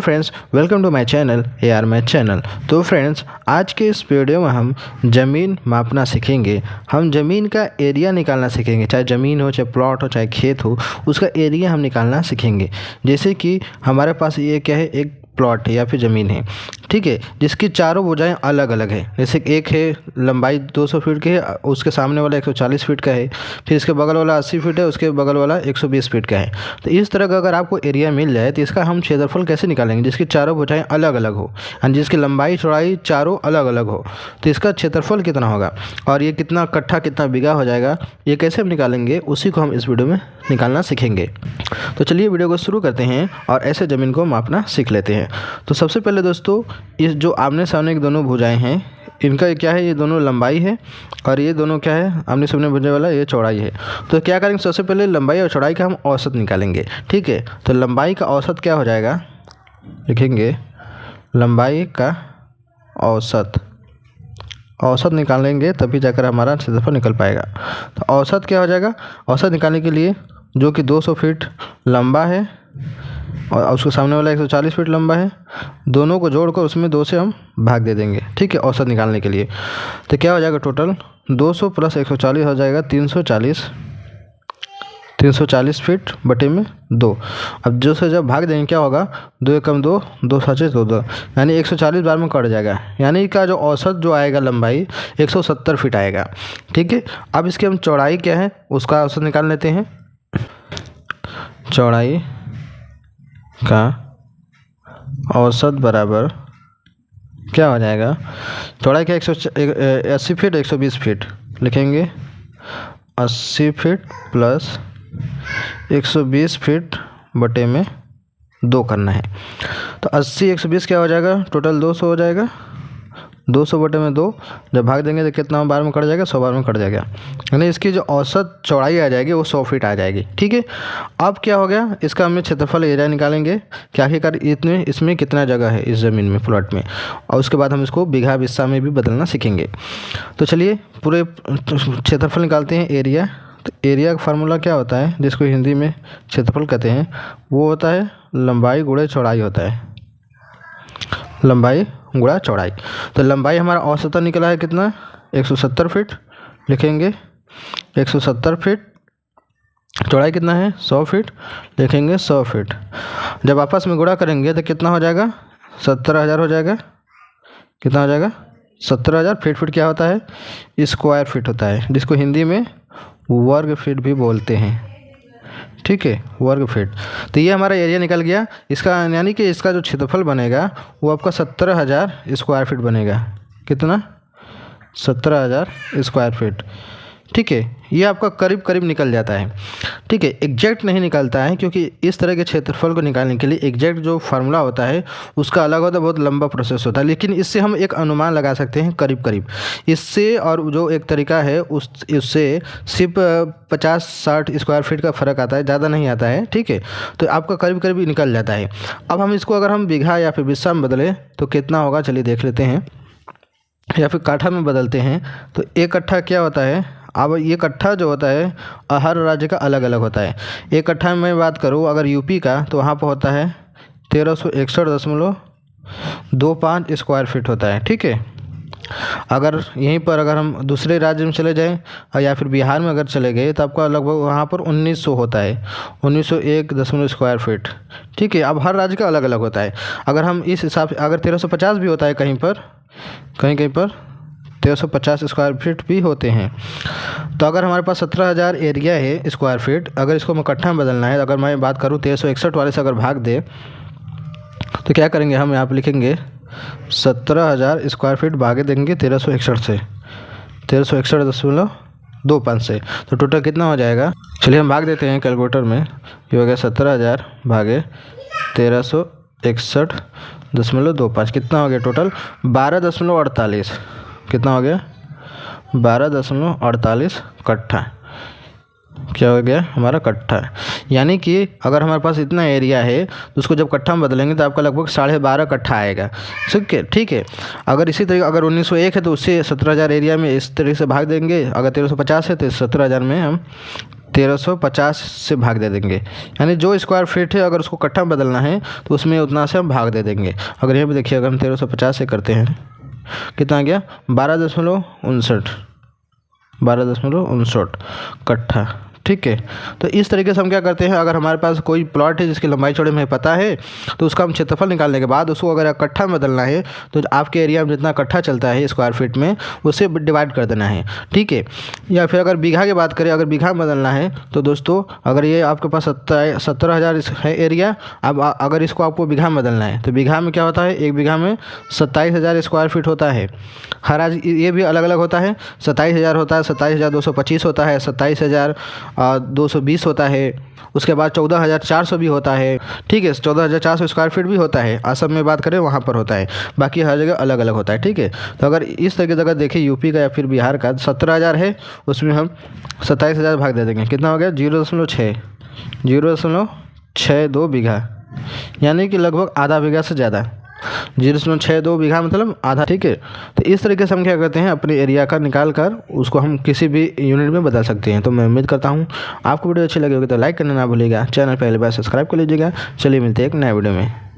Friends, welcome to my channel AR math channel. तो friends, आज के इस वीडियो में हम ज़मीन मापना सीखेंगे। हम ज़मीन का एरिया निकालना सीखेंगे, चाहे ज़मीन हो, चाहे प्लॉट हो, चाहे खेत हो, उसका एरिया हम निकालना सीखेंगे। जैसे कि हमारे पास ये क्या है, एक प्लॉट है या फिर ज़मीन है, ठीक है, जिसकी चारों भुजाएं अलग अलग है। जैसे एक है लंबाई 200 फीट की है, उसके सामने वाला 140 फीट का है, फिर इसके बगल वाला 80 फीट है, उसके बगल वाला 120 फीट का है। तो इस तरह का अगर आपको एरिया मिल जाए तो इसका हम क्षेत्रफल कैसे निकालेंगे, जिसकी चारों भुजाएं अलग अलग हो और जिसकी लंबाई चौड़ाई चारों अलग अलग हो, तो इसका क्षेत्रफल कितना होगा और ये कितना कट्ठा कितना बीघा हो जाएगा, ये कैसे हम निकालेंगे, उसी को हम इस वीडियो में निकालना सीखेंगे। तो चलिए वीडियो को शुरू करते हैं और ऐसे ज़मीन को मापना सीख लेते हैं। तो सबसे पहले दोस्तों, इस जो आमने सामने की दोनों भुजाएं हैं, इनका क्या है, ये दोनों लंबाई है और ये दोनों क्या है, आमने सामने भुजाएं वाला ये चौड़ाई है। तो क्या करेंगे, सबसे पहले लंबाई और चौड़ाई का हम औसत निकालेंगे। ठीक है, तो लंबाई का औसत क्या हो जाएगा, लिखेंगे लंबाई का औसत निकालेंगे तभी जाकर हमारा क्षेत्रफल निकल पाएगा। तो औसत क्या हो जाएगा, औसत निकालने के लिए जो कि 200 फीट लंबा है और उसके सामने वाला 140 फीट लंबा है, दोनों को जोड़कर उसमें 2 से हम भाग दे देंगे। ठीक है, औसत निकालने के लिए तो क्या हो जाएगा, टोटल 200 प्लस 140 हो जाएगा 340 फीट बटे में 2। अब जो से जब भाग देंगे क्या होगा, 2 एकम 2, 2 साचे 2, यानी 140 बार में कट जाएगा, यानी का जो औसत जो आएगा लंबाई 170 फीट आएगा। ठीक है, अब इसकी हम चौड़ाई क्या है उसका औसत निकाल लेते हैं। चौड़ाई का औसत बराबर क्या हो जाएगा, चौड़ाई का 180 फीट 120 फीट, लिखेंगे 80 फीट प्लस 120 फीट बटे में 2 करना है। तो 80 120 क्या हो जाएगा, टोटल 200 हो जाएगा। 200 बटे में 2 जब भाग देंगे तो कितना बार में कट जाएगा, 100 बार में कट जाएगा, यानी इसकी जो औसत चौड़ाई आ जाएगी वो 100 फीट आ जाएगी। ठीक है, अब क्या हो गया, इसका हमें क्षेत्रफल एरिया निकालेंगे कि आखिरकार इसमें कितना जगह है इस ज़मीन में, प्लॉट में, और उसके बाद हम इसको बीघा बिस्सा में भी बदलना सीखेंगे। तो चलिए पूरे क्षेत्रफल निकालते हैं, एरिया। तो एरिया का फार्मूला क्या होता है, जिसको हिंदी में क्षेत्रफल कहते हैं, वो होता है लंबाई गुणे चौड़ाई होता है, लंबाई गुणा चौड़ाई। तो लंबाई हमारा औसतन निकला है कितना, 170 फीट, लिखेंगे 170 फीट। चौड़ाई कितना है, 100 फीट, लिखेंगे 100 फीट। जब आपस में गुणा करेंगे तो कितना हो जाएगा, 17,000 हो जाएगा। कितना हो जाएगा, 17,000। फीट क्या होता है, स्क्वायर फीट होता है, जिसको हिंदी में वर्ग फीट भी बोलते हैं। ठीक है, वर्ग फीट। तो ये हमारा एरिया निकल गया इसका, यानी कि इसका जो क्षेत्रफल बनेगा वो आपका 17,000 स्क्वायर फीट बनेगा। कितना, 17,000 स्क्वायर फीट। ठीक है, ये आपका करीब करीब निकल जाता है। ठीक है, एग्जैक्ट नहीं निकलता है, क्योंकि इस तरह के क्षेत्रफल को निकालने के लिए एग्जैक्ट जो फार्मूला होता है उसका अलग होता है, बहुत लंबा प्रोसेस होता है, लेकिन इससे हम एक अनुमान लगा सकते हैं करीब करीब इससे। और जो एक तरीका है उससे सिर्फ 50-60 स्क्वायर फीट का फ़र्क आता है, ज़्यादा नहीं आता है। ठीक है, तो आपका करीब करीब निकल जाता है। अब हम इसको अगर हम बीघा या फिर बिस्सा में बदलें तो कितना होगा, चलिए देख लेते हैं, या फिर काठा में बदलते हैं। तो एक कट्ठा क्या होता है, अब ये कट्ठा जो होता है हर राज्य का अलग अलग होता है। एक कट्ठा में मैं बात करूँ अगर यूपी का, तो वहाँ पर होता है 1361.25 स्क्वायर फीट होता है। ठीक है, अगर यहीं पर अगर हम दूसरे राज्य में चले जाएं या फिर बिहार में अगर चले गए तो आपका लगभग वहाँ पर 1900 होता है, 1901 स्क्वायर फीट। ठीक है, अब हर राज्य का अलग अलग होता है। अगर हम इस हिसाब से, अगर 1350 भी होता है कहीं पर 1350 स्क्वायर फीट भी होते हैं। तो अगर हमारे पास 17,000 एरिया है स्क्वायर फीट, अगर इसको हमें कट्ठा में बदलना है, अगर मैं बात करूँ 1361 वाले से अगर भाग दे तो क्या करेंगे, हम यहाँ पर लिखेंगे 17,000 स्क्वायर फीट भागे देंगे 1361 से, 1361.25 से, तो टोटल कितना हो जाएगा, चलिए हम भाग देते हैं कैलकुलेटर में। ये हो गया 17,000 भागे 1361.25, कितना हो गया टोटल 12.48। कितना हो गया, 12.48 कट्ठा। क्या हो गया हमारा कट्ठा। यानी कि अगर हमारे पास इतना एरिया है तो उसको जब कट्ठा में बदलेंगे तो आपका लगभग 12.5 कट्ठा आएगा। ठीक है। अगर इसी तरीके अगर 1901 है तो उससे 17,000 एरिया में इस तरीके से भाग देंगे। अगर 1350 है तो 17,000 में हम 1350 से भाग दे देंगे। यानी जो स्क्वायर फीट है अगर उसको कट्ठा में बदलना है तो उसमें उतना से हम भाग दे देंगे। अगर यहाँ पे देखिए अगर हम 1350 से करते हैं कितना आ गया 12.59 कट्ठा। ठीक है। तो इस तरीके से हम क्या करते हैं, अगर हमारे पास कोई प्लॉट है जिसकी लंबाई चौड़ाई हमें पता है तो उसका हम क्षेत्रफल निकालने के बाद उसको अगर कट्ठा में बदलना है तो आपके एरिया में जितना कट्ठा चलता है स्क्वायर फीट में उससे डिवाइड कर देना है। ठीक है। या फिर अगर बीघा की बात करें, अगर बीघा में बदलना है तो दोस्तों अगर ये आपके पास 17,000 है एरिया, अब अगर इसको आपको बीघा में बदलना है तो बीघा में क्या होता है, एक बीघा में 27,000 स्क्वायर फीट होता है। हर आज ये भी अलग अलग होता है, 27,000 होता है, 27,225 होता है, 27,220 होता है, उसके बाद 14,400 भी होता है। ठीक है, 14,400 स्क्वायर फीट भी होता है। असम में बात करें वहाँ पर होता है, बाकी हर जगह अलग अलग होता है। ठीक है। तो अगर इस तरीके से अगर देखें यूपी का या फिर बिहार का 17,000 है, उसमें हम 27,000 भाग दे देंगे, कितना हो गया 0.62 बीघा, यानी कि लगभग आधा बीघा से ज़्यादा। 0.62 बीघा मतलब आधा। ठीक है। तो इस तरीके से हम क्या करते हैं, अपने एरिया का निकाल कर उसको हम किसी भी यूनिट में बदल सकते हैं। तो मैं उम्मीद करता हूँ आपको वीडियो अच्छी लगी होगी तो लाइक करना ना भूलिएगा, चैनल पहले बार सब्सक्राइब कर लीजिएगा। चलिए मिलते हैं एक नए वीडियो में।